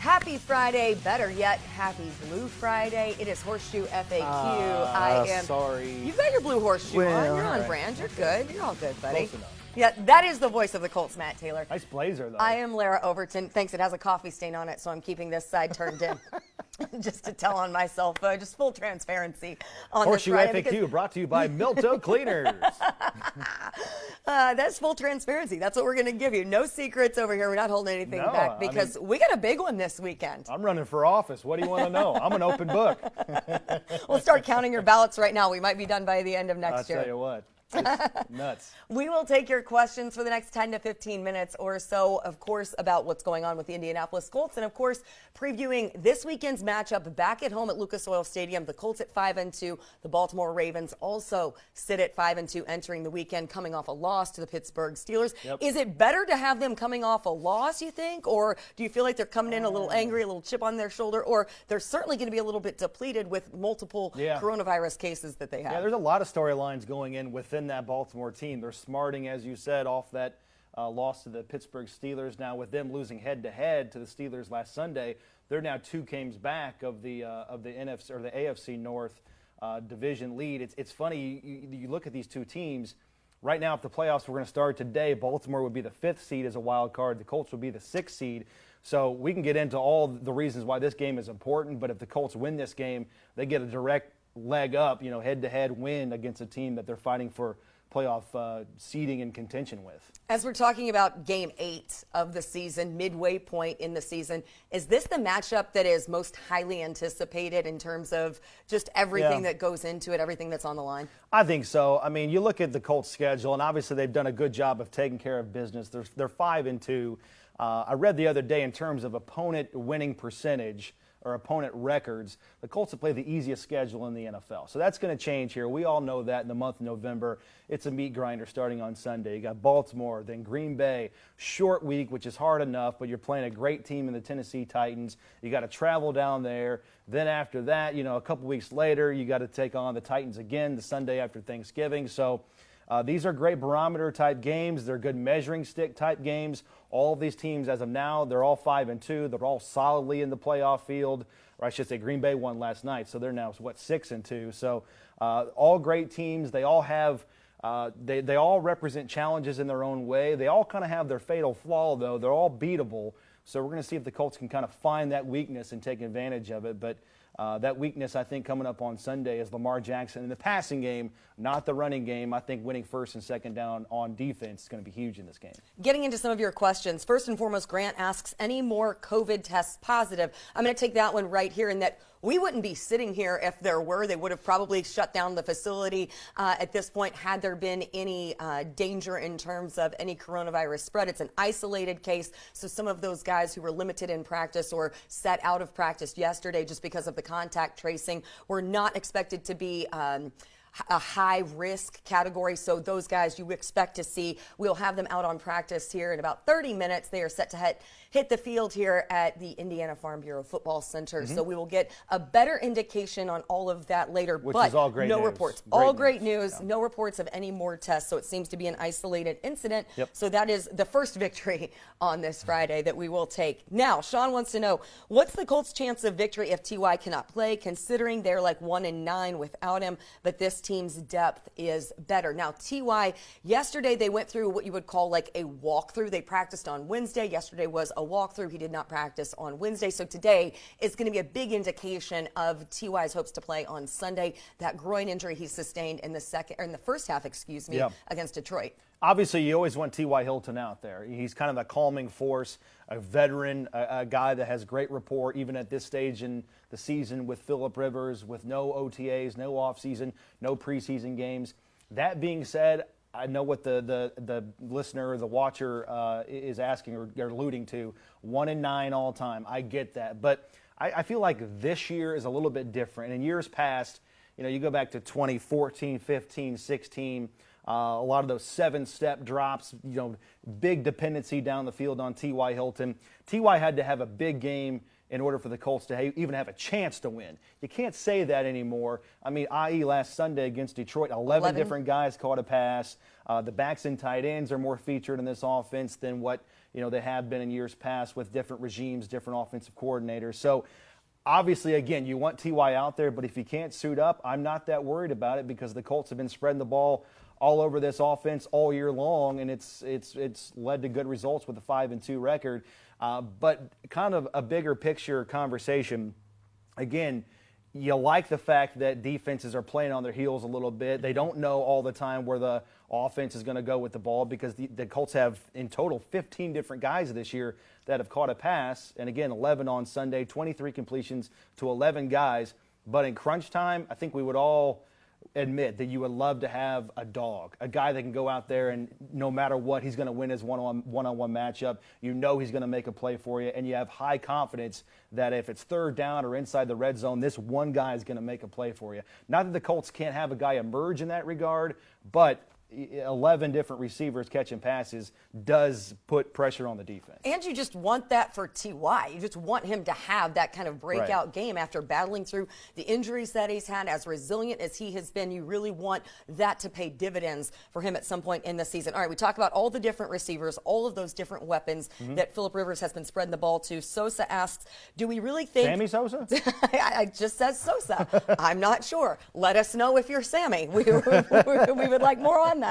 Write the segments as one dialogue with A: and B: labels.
A: Happy Friday, better yet, happy Blue Friday. It is Horseshoe FAQ.
B: Sorry.
A: You've got your blue horseshoe
B: Well,
A: on. You're on
B: right.
A: brand. You're good. You're all good, buddy.
B: Close enough.
A: Yeah, that is the voice of the Colts, Matt Taylor.
B: Nice blazer, though.
A: I am Larra Overton. Thanks. It has a coffee stain on it, so I'm keeping this side turned in. Just to tell on myself, just full transparency on
B: Horseshoe
A: this Friday.
B: FAQ brought to you by Milto Cleaners.
A: That's full transparency. That's what we're going to give you. No secrets over here. We're not holding anything back because we got a big one this weekend.
B: I'm running for office. What do you want to know? I'm an open book.
A: We'll start counting your ballots right now. We might be done by the end of next year.
B: I'll tell you what. It's nuts.
A: We will take your questions for the next 10 to 15 minutes or so, of course, about what's going on with the Indianapolis Colts. And, of course, previewing this weekend's matchup back at home at Lucas Oil Stadium. The Colts at 5-2. The Baltimore Ravens also sit at 5-2, entering the weekend, coming off a loss to the Pittsburgh Steelers. Yep. Is it better to have them coming off a loss, you think? Or do you feel like they're coming in a little angry, a little chip on their shoulder? Or they're certainly going to be a little bit depleted with multiple coronavirus cases that they have?
B: Yeah, there's a lot of storylines going in within that Baltimore team. They're smarting, as you said, off that loss to the Pittsburgh Steelers. Now, with them losing head-to-head to the Steelers last Sunday, they're now 2 games back of the NFC or the AFC North division lead. It's funny, you look at these two teams. Right now, if the playoffs were going to start today, Baltimore would be the 5th seed as a wild card. The Colts would be the 6th seed. So we can get into all the reasons why this game is important, but if the Colts win this game, they get a direct leg up, head-to-head win against a team that they're fighting for playoff seeding and contention with.
A: As we're talking about Game 8 of the season, midway point in the season, is this the matchup that is most highly anticipated in terms of just everything that goes into it, everything that's on the line?
B: I think so. I mean, you look at the Colts' schedule, and obviously they've done a good job of taking care of business. They're 5-2. I read the other day in terms of opponent winning percentage, or opponent records, the Colts have played the easiest schedule in the NFL. So that's going to change here. We all know that in the month of November. It's a meat grinder starting on Sunday. You got Baltimore, then Green Bay. Short week, which is hard enough, but you're playing a great team in the Tennessee Titans. You got to travel down there. Then after that, a couple weeks later, you got to take on the Titans again the Sunday after Thanksgiving. So these are great barometer-type games. They're good measuring stick-type games. All of these teams, as of now, they're all 5-2. They're all solidly in the playoff field. Or I should say Green Bay won last night, so they're now, 6-2. So all great teams. They all have they all represent challenges in their own way. They all kind of have their fatal flaw, though. They're all beatable. So we're going to see if the Colts can kind of find that weakness and take advantage of it. But that weakness, I think, coming up on Sunday is Lamar Jackson in the passing game, not the running game. I think winning first and second down on defense is going to be huge in this game.
A: Getting into some of your questions. First and foremost, Grant asks, any more COVID tests positive? I'm going to take that one right here in that we wouldn't be sitting here if there were. They would have probably shut down the facility at this point had there been any danger in terms of any coronavirus spread. It's an isolated case, so some of those guys who were limited in practice or set out of practice yesterday just because of the contact tracing were not expected to be a high-risk category, so those guys you expect to see. We'll have them out on practice here in about 30 minutes. They are set to hit the field here at the Indiana Farm Bureau Football Center, so we will get a better indication on all of that later.
B: Which
A: but
B: is all great
A: no
B: news.
A: reports. All great news. No reports of any more tests, so it seems to be an isolated incident. So that is the first victory on this Friday that we will take. Now, Sean wants to know, what's the Colts' chance of victory if T.Y. cannot play, considering they're like 1-9 without him, but this team's depth is better. Now, T.Y., yesterday they went through what you would call like a walkthrough. They practiced on Wednesday. Yesterday was a walkthrough. He did not practice on Wednesday. So today is going to be a big indication of T.Y.'s hopes to play on Sunday. That groin injury he sustained in the first half, against Detroit.
B: Obviously, you always want TETY Hilton out there. He's kind of a calming force, a veteran, a guy that has great rapport even at this stage in the season with Phillip Rivers, with no OTAs, no offseason, no preseason games. That being said, I know what the listener, the watcher is asking or alluding to. 1-9 all time. I get that. But I feel like this year is a little bit different. In years past, you go back to 2014, 15, 16, a lot of those 7-step drops, big dependency down the field on T.Y. Hilton. T.Y. had to have a big game in order for the Colts to even have a chance to win. You can't say that anymore. I mean, i.e. last Sunday against Detroit, 11 different guys caught a pass. The backs and tight ends are more featured in this offense than what they have been in years past with different regimes, different offensive coordinators. So obviously, again, you want T.Y. out there, but if he can't suit up, I'm not that worried about it because the Colts have been spreading the ball all over this offense all year long, and it's led to good results with a 5-2 record. But kind of a bigger picture conversation, again, you like the fact that defenses are playing on their heels a little bit. They don't know all the time where the offense is going to go with the ball because the Colts have in total 15 different guys this year that have caught a pass. And again, 11 on Sunday, 23 completions to 11 guys. But in crunch time, I think we would all admit that you would love to have a dog, a guy that can go out there and no matter what, he's going to win his one-on-one matchup. You know he's going to make a play for you, and you have high confidence that if it's third down or inside the red zone, this one guy is going to make a play for you. Not that the Colts can't have a guy emerge in that regard, but 11 different receivers catching passes does put pressure on the defense.
A: And you just want that for T.Y. You just want him to have that kind of breakout game after battling through the injuries that he's had. As resilient as he has been, you really want that to pay dividends for him at some point in the season. All right, we talk about all the different receivers, all of those different weapons that Phillip Rivers has been spreading the ball to. Sosa asks, do we really think...
B: Sammy Sosa?
A: I just said Sosa. I'm not sure. Let us know if you're Sammy. We would like more on that.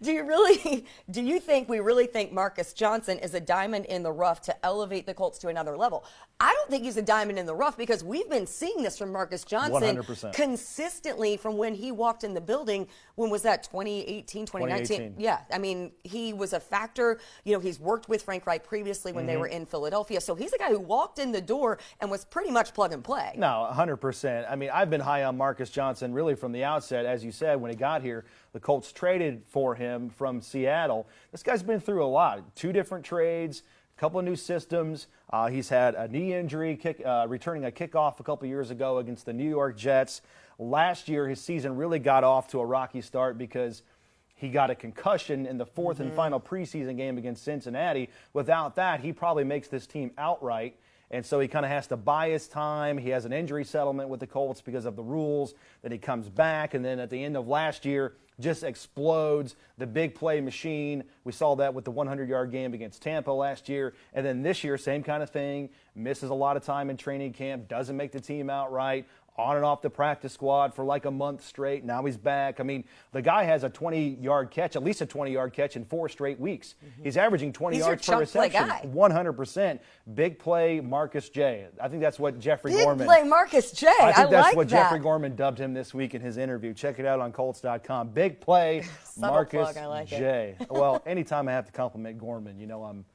A: Do you think we really think Marcus Johnson is a diamond in the rough to elevate the Colts to another level? I don't think he's a diamond in the rough because we've been seeing this from Marcus Johnson
B: 100%.
A: Consistently from when he walked in the building. When was that? 2018, 2019?
B: 2018.
A: Yeah. I mean, he was a factor. He's worked with Frank Reich previously when they were in Philadelphia. So he's a guy who walked in the door and was pretty much plug and play.
B: No, 100%. I mean, I've been high on Marcus Johnson really from the outset. As you said, when he got here, the Colts traded for him from Seattle. This guy's been through a lot. 2 different trades, a couple of new systems. He's had a knee injury, returning a kickoff a couple years ago against the New York Jets. Last year, his season really got off to a rocky start because he got a concussion in the 4th and final preseason game against Cincinnati. Without that, he probably makes this team outright. And so he kind of has to buy his time. He has an injury settlement with the Colts because of the rules. Then he comes back, and then at the end of last year, just explodes the big play machine. We saw that with the 100-yard game against Tampa last year. And then this year, same kind of thing. Misses a lot of time in training camp, doesn't make the team outright, on and off the practice squad for like a month straight. Now he's back. I mean, the guy has a 20-yard catch, at least a 20-yard catch in 4 straight weeks. He's averaging 20 yards per reception. 100%. Big play Marcus J. I think that's what Jeffrey Gorman.
A: Big play Marcus J.
B: I think that's
A: like
B: what
A: that.
B: Jeffrey Gorman dubbed him this week in his interview. Check it out on Colts.com. Big play Marcus
A: plug, I like
B: J. Well, anytime I have to compliment Gorman,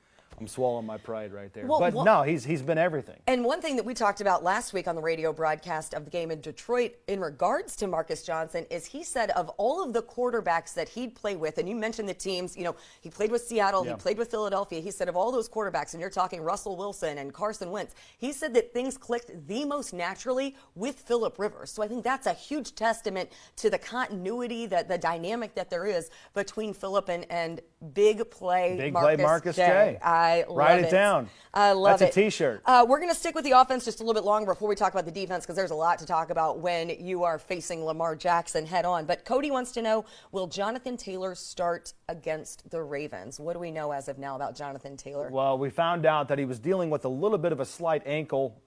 B: I'm swallowing my pride right there.
A: Well,
B: but no, he's been everything.
A: And one thing that we talked about last week on the radio broadcast of the game in Detroit in regards to Marcus Johnson is he said of all of the quarterbacks that he'd play with, and you mentioned the teams, he played with Seattle, he played with Philadelphia. He said of all those quarterbacks, and you're talking Russell Wilson and Carson Wentz, he said that things clicked the most naturally with Phillip Rivers. So I think that's a huge testament to the continuity, the dynamic that there is between Phillip and big play
B: Marcus J.
A: I love
B: Write it down.
A: I love
B: That's a T-shirt.
A: We're going to stick with the offense just a little bit longer before we talk about the defense because there's a lot to talk about when you are facing Lamar Jackson head on. But Cody wants to know, will Jonathan Taylor start against the Ravens? What do we know as of now about Jonathan Taylor?
B: Well, we found out that he was dealing with a little bit of a slight ankle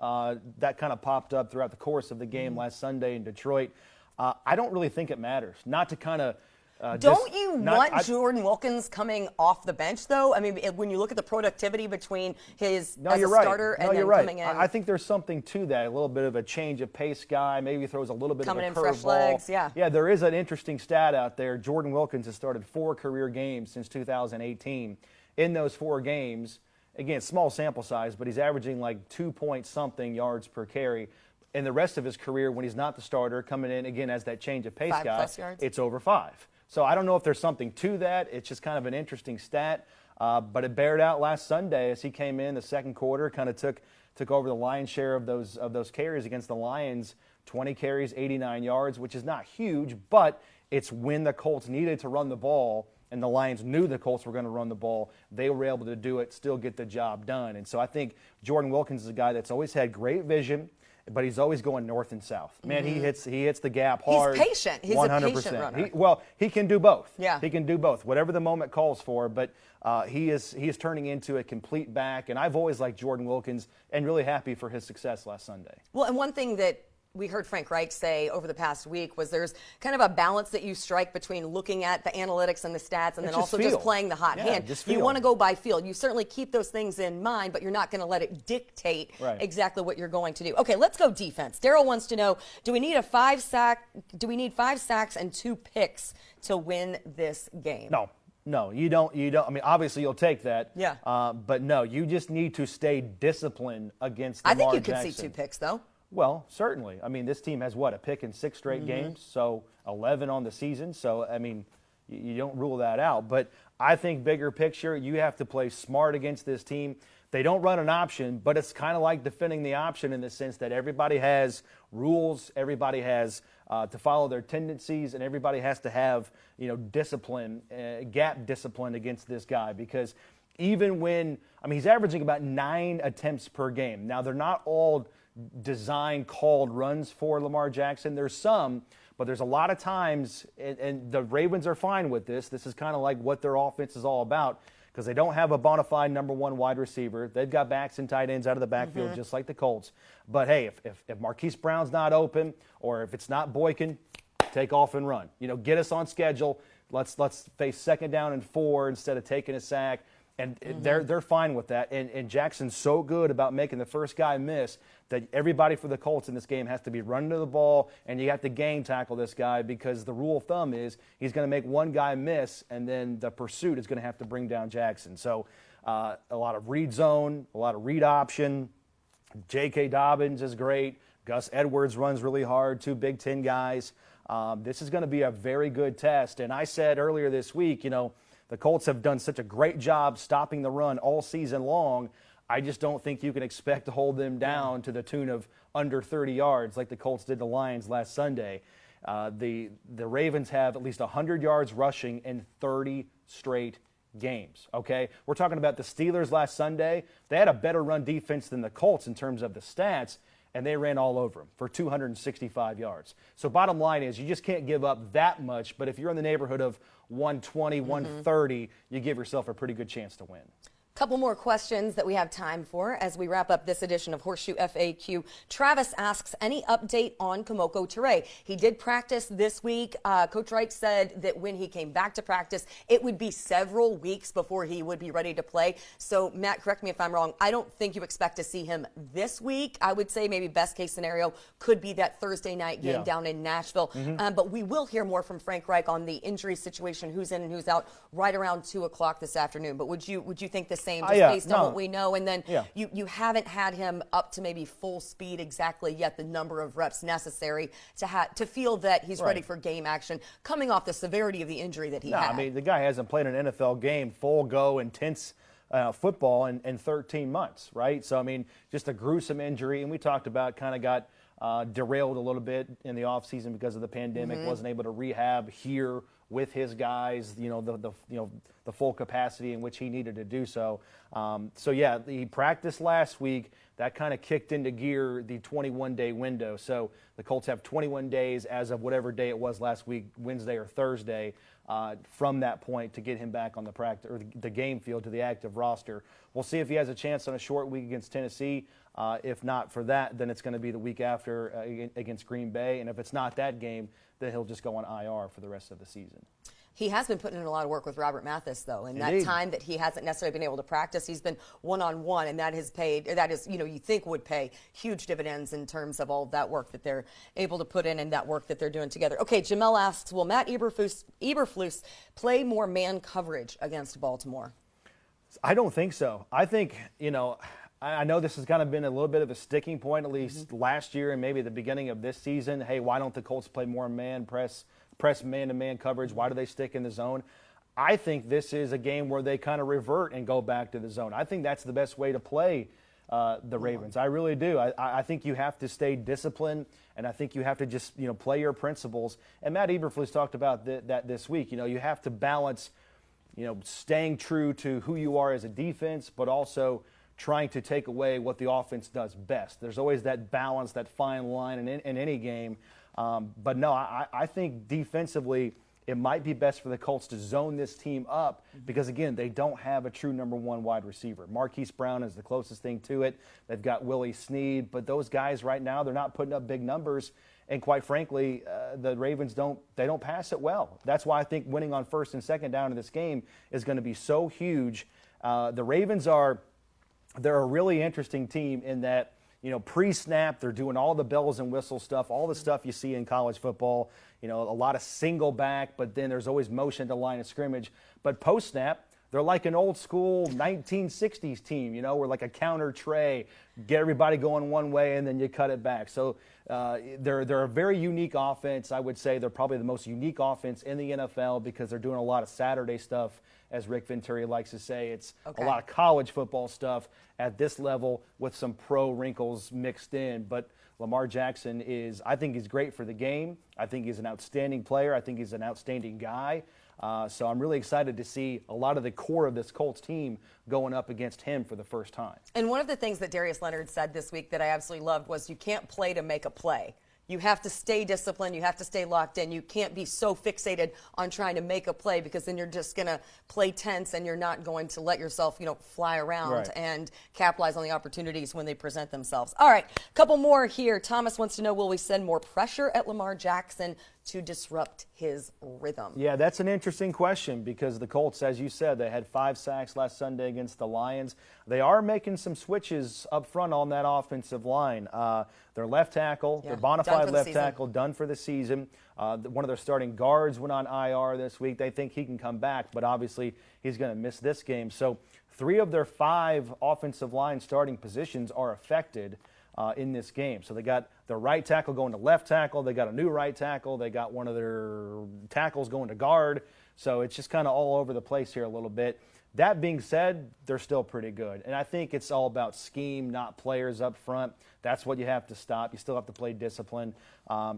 B: that kind of popped up throughout the course of the game last Sunday in Detroit. I don't really think it matters. Not to kind of
A: don't you want Jordan Wilkins coming off the bench, though? I mean, when you look at the productivity between his as a starter and then coming in.
B: I think there's something to that, a little bit of a change of pace guy, maybe throws a little bit
A: coming
B: of a
A: in fresh
B: curveball.
A: legs, yeah.
B: Yeah, there is an interesting stat out there. Jordan Wilkins has started 4 career games since 2018. In those 4 games, again, small sample size, but he's averaging like 2-point-something yards per carry. In the rest of his career, when he's not the starter, coming in, again, as that change of pace guy, it's over 5. So I don't know if there's something to that. It's just kind of an interesting stat. But it bared out last Sunday as he came in the second quarter, kind of took over the lion's share of those carries against the Lions. 20 carries, 89 yards, which is not huge, but it's when the Colts needed to run the ball and the Lions knew the Colts were going to run the ball. They were able to do it, still get the job done. And so I think Jordan Wilkins is a guy that's always had great vision, but he's always going north and south. Man, he hits the gap hard.
A: He's patient. He's 100%. A patient runner.
B: He can do both.
A: Yeah.
B: He can do both, whatever the moment calls for. But he is turning into a complete back. And I've always liked Jordan Wilkins and really happy for his success last Sunday.
A: Well, and one thing that we heard Frank Reich say over the past week was there's kind of a balance that you strike between looking at the analytics and the stats and then also just playing the hot hand. You want to go by feel. You certainly keep those things in mind, but you're not going to let it dictate exactly what you're going to do. Okay, let's go defense. Daryl wants to know, do we need 5 sacks and 2 picks to win this game?
B: No, you don't. I mean, obviously you'll take that.
A: Yeah.
B: But no, you just need to stay disciplined against Lamar
A: Jackson. I think you could see 2 picks, though.
B: Well, certainly. I mean, this team has, a pick in 6 straight games, so 11 on the season. So, I mean, you don't rule that out. But I think bigger picture, you have to play smart against this team. They don't run an option, but it's kind of like defending the option in the sense that everybody has rules, everybody has to follow their tendencies, and everybody has to have, discipline, gap discipline against this guy because even when, he's averaging about 9 attempts per game. Now, they're not all design called runs for Lamar Jackson. There's some, but there's a lot of times, and the Ravens are fine with this. This is kind of like what their offense is all about because they don't have a bona fide number 1 wide receiver. They've got backs and tight ends out of the backfield just like the Colts. But, hey, if Marquise Brown's not open or if it's not Boykin, take off and run. Get us on schedule. Let's face 2nd down and 4 instead of taking a sack. And they're fine with that. And Jackson's so good about making the first guy miss that everybody for the Colts in this game has to be running to the ball, and you have to game tackle this guy because the rule of thumb is he's going to make one guy miss, and then the pursuit is going to have to bring down Jackson. So a lot of read zone, a lot of read option. J.K. Dobbins is great. Gus Edwards runs really hard, 2 Big Ten guys. This is going to be a very good test. And I said earlier this week, the Colts have done such a great job stopping the run all season long. I just don't think you can expect to hold them down to the tune of under 30 yards like the Colts did the Lions last Sunday. The Ravens have at least 100 yards rushing in 30 straight games, okay? We're talking about the Steelers last Sunday. They had a better run defense than the Colts in terms of the stats, and they ran all over them for 265 yards. So bottom line is you just can't give up that much, but if you're in the neighborhood of 120, 130, you give yourself a pretty good chance to win.
A: Couple more questions that we have time for as we wrap up this edition of Horseshoe FAQ. Travis asks, any update on Kemoko Turay? He did practice this week. Coach Wright said that when he came back to practice, it would be several weeks before he would be ready to play. So, Matt, correct me if I'm wrong. I don't think you expect to see him this week. I would say maybe best case scenario could be that Thursday night game down in Nashville. But we will hear more from Frank Reich on the injury situation, who's in and who's out, right around 2 o'clock this afternoon. But would you think the same just based on what we know? And then you haven't had him up to maybe full speed exactly yet, the number of reps necessary to feel that he's ready for game action coming off the severity of the injury that he had.
B: I mean, the guy hasn't played an NFL game, full go, intense football in 13 months, right? So, I mean, just a gruesome injury. And we talked about kind of got derailed a little bit in the offseason because of the pandemic, wasn't able to rehab here with his guys, the full capacity in which he needed to do so. He practiced last week. That kind of kicked into gear the 21-day window. So the Colts have 21 days as of whatever day it was last week, Wednesday or Thursday, from that point to get him back on the practice or the game field to the active roster. We'll see if he has a chance on a short week against Tennessee. If not for that, then it's going to be the week after against Green Bay. And if it's not that game, then he'll just go on IR for the rest of the season.
A: He has been putting in a lot of work with Robert Mathis, though. And that time that he hasn't necessarily been able to practice, he's been one-on-one, and that has paid, you think would pay huge dividends in terms of all of that work that they're able to put in and that work that they're doing together. Okay, Jamel asks, will Matt Eberflus play more man coverage against Baltimore?
B: I don't think so. I think, I know this has kind of been a little bit of a sticking point, at least last year and maybe the beginning of this season. Hey, why don't the Colts play more man press man-to-man coverage? Why do they stick in the zone? I think this is a game where they kind of revert and go back to the zone. I think that's the best way to play the Ravens. I really do. I think you have to stay disciplined, and I think you have to just play your principles. And Matt Eberflus talked about that this week. You have to balance staying true to who you are as a defense, but also trying to take away what the offense does best. There's always that balance, that fine line in any game. But no, I think defensively it might be best for the Colts to zone this team up because, again, they don't have a true number one wide receiver. Marquise Brown is the closest thing to it. They've got Willie Snead, but those guys right now, they're not putting up big numbers. And quite frankly, the Ravens don't pass it well. That's why I think winning on first and second down in this game is going to be so huge. The Ravens they're a really interesting team in that, pre-snap, they're doing all the bells and whistles stuff, all the stuff you see in college football, a lot of single back, but then there's always motion to line of scrimmage. But post-snap, they're like an old school 1960s team, where like a counter tray, get everybody going one way and then you cut it back. So they're a very unique offense. I would say they're probably the most unique offense in the NFL because they're doing a lot of Saturday stuff, as Rick Venturi likes to say. It's a lot of college football stuff at this level with some pro wrinkles mixed in. But Lamar Jackson I think he's great for the game. I think he's an outstanding player. I think he's an outstanding guy. So I'm really excited to see a lot of the core of this Colts team going up against him for the first time.
A: And one of the things that Darius Leonard said this week that I absolutely loved was you can't play to make a play. You have to stay disciplined. You have to stay locked in. You can't be so fixated on trying to make a play because then you're just going to play tense and you're not going to let yourself, fly around and capitalize on the opportunities when they present themselves. All right, a couple more here. Thomas wants to know, will we send more pressure at Lamar Jackson to disrupt his rhythm?
B: Yeah, that's an interesting question because the Colts, as you said, they had 5 sacks last Sunday against the Lions. They are making some switches up front on that offensive line. Their left tackle, their bona fide left tackle, done for the season. One of their starting guards went on IR this week. They think he can come back, but obviously he's going to miss this game. So 3 of their 5 offensive line starting positions are affected in this game. So they got their right tackle going to left tackle. They got a new right tackle. They got one of their tackles going to guard. So it's just kind of all over the place here a little bit. That being said, they're still pretty good. And I think it's all about scheme, not players up front. That's what you have to stop. You still have to play discipline.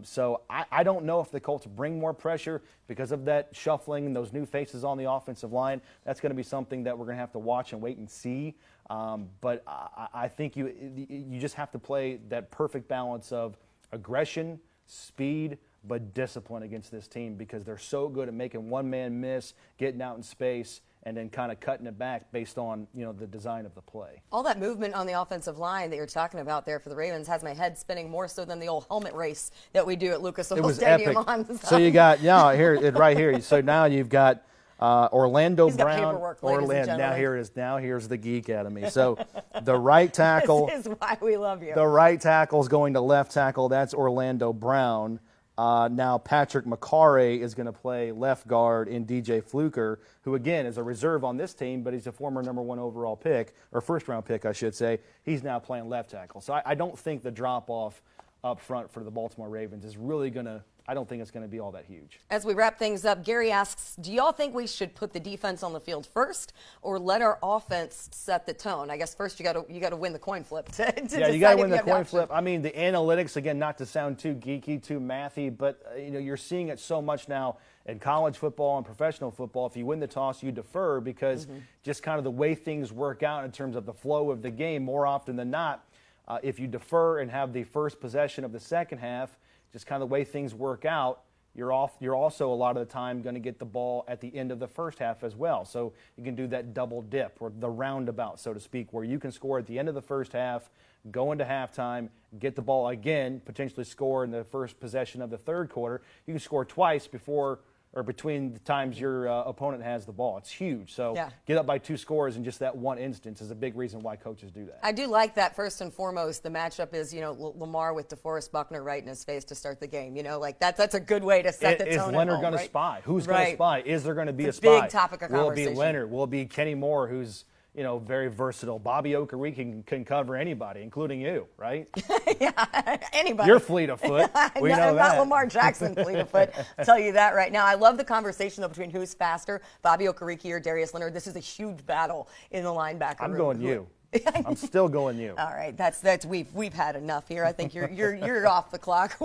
B: So I don't know if the Colts bring more pressure because of that shuffling and those new faces on the offensive line. That's going to be something that we're going to have to watch and wait and see. But I think you just have to play that perfect balance of aggression, speed, but discipline against this team because they're so good at making one man miss, getting out in space, and then kind of cutting it back based on, the design of the play.
A: All that movement on the offensive line that you're talking about there for the Ravens has my head spinning more so than the old helmet race that we do at Lucas Oil Stadium.
B: Epic. So you got, right here. So now you've got Orlando Brown.
A: Orlando.
B: Now here it is. Now here's the geek out of me. So the right tackle.
A: This is why we love you.
B: The right tackle is going to left tackle. That's Orlando Brown. Now Patrick McCarray is going to play left guard in DJ Fluker, who again is a reserve on this team, but he's a former number 1 overall pick, or first round pick, I should say. He's now playing left tackle. So I don't think the drop off up front for the Baltimore Ravens is really going to, I don't think it's going to be all that huge.
A: As we wrap things up, Gary asks, do y'all think we should put the defense on the field first or let our offense set the tone? I guess first you got to win the coin flip to
B: you got to win the coin flip. I mean, the analytics, again, not to sound too geeky, too mathy, but you're seeing it so much now in college football and professional football. If you win the toss, you defer because just kind of the way things work out in terms of the flow of the game, more often than not, if you defer and have the first possession of the second half, just kind of the way things work out, you're also a lot of the time going to get the ball at the end of the first half as well. So you can do that double dip or the roundabout, so to speak, where you can score at the end of the first half, go into halftime, get the ball again, potentially score in the first possession of the third quarter. You can score twice before or between the times your opponent has the ball. It's huge. So get up by 2 scores in just that one instance is a big reason why coaches do that.
A: I do like that. First and foremost, the matchup is, Lamar with DeForest Buckner right in his face to start the game. That's a good way to set the tone.
B: Is Leonard going to spy? Who's going to spy? Is there going to be
A: it's
B: a spy?
A: Big topic of conversation.
B: Will it be Leonard? Will it be Kenny Moore, who's very versatile? Bobby Okereke can cover anybody, including you, right?
A: Yeah, anybody.
B: You're fleet of foot. We know that.
A: Not Lamar Jackson fleet of foot. I'll tell you that right now. I love the conversation, though, between who's faster, Bobby Okereke or Darius Leonard. This is a huge battle in the linebacker room.
B: I'm going you. I'm still going you.
A: All right, that's we've had enough here. I think you're off the clock.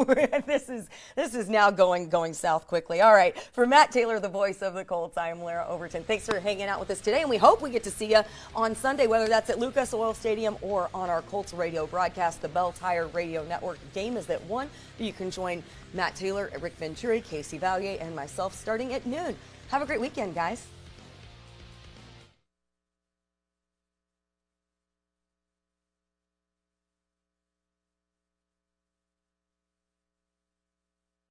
A: This is now going south quickly. All right, for Matt Taylor, the voice of the Colts, I am Larra Overton. Thanks for hanging out with us today, and we hope we get to see you on Sunday, whether that's at Lucas Oil Stadium or on our Colts radio broadcast. The Bell Tire Radio Network game is at 1. You can join Matt Taylor, Rick Venturi, Casey Valier, and myself starting at noon. Have a great weekend, guys.